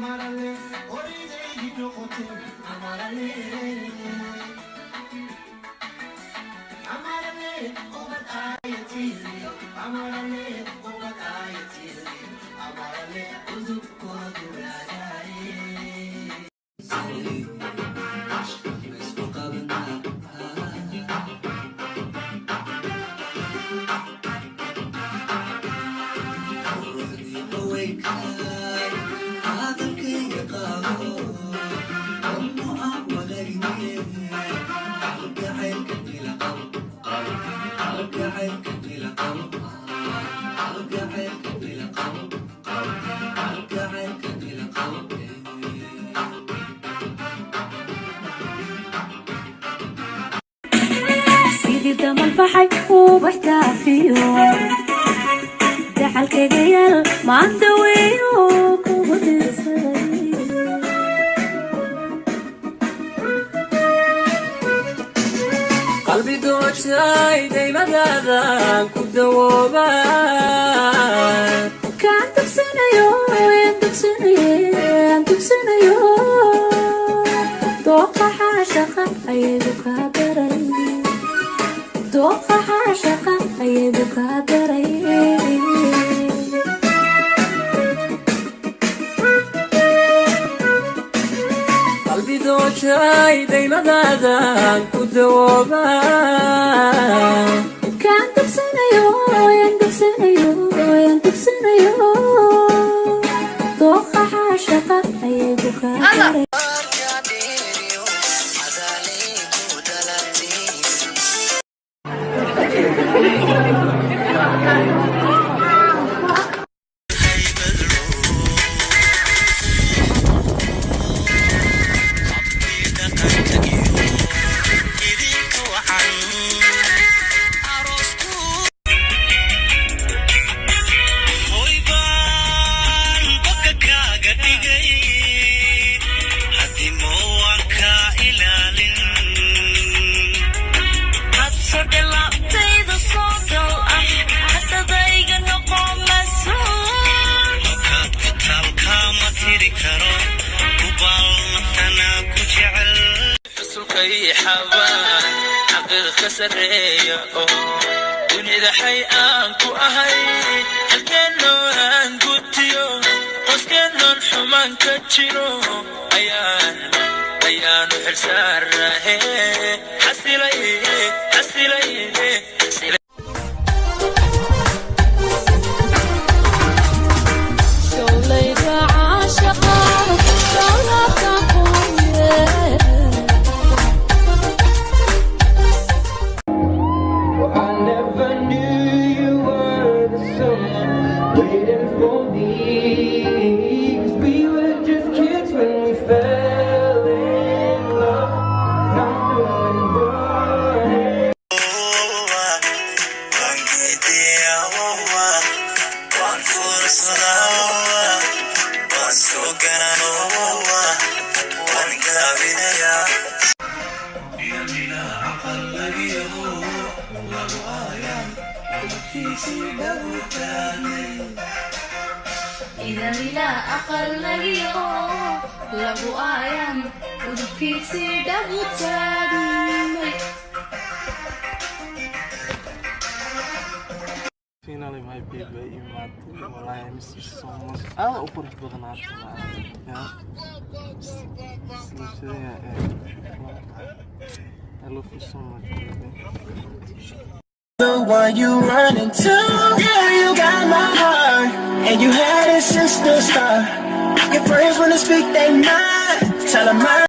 Amarale, oride hino kote. Amarale, amarale, obat ayatiri. Amarale, obat ayatiri. Amarale, uzuk kodurayai. سيدي دم الفحي وبحتافيه دحل كجيل ما عنده ويوك وبتسري قلبي دوتشاي دايما هذا كدوبا كان تكسنا يوم تكسنا يوم توقع عاشقا أيدك هدري توقع عاشقا أيدك هدري قلبي دوتشاي دايما هذا كدوبا كان تكسنا يوم تكسنا يوم توقع عاشقا أيدك هدري سرية dunida xay aan ku ahay halkeenoo aan gutiyo qoskeenon xumaan ka jiro ayaanu xilsaarahe xasilay waiting for me, 'cause we were just kids when we fell in love, not knowing what. إذا لا أقل اليوم لغو آيام ودكيسي دبوتاني Finally my baby imaatay wallahi I miss you so much aad u qurux badanaatay I love you so much baby. The one you run into, girl, you got my heart, and you had it since the start. Your friends wanna speak they mind, tell them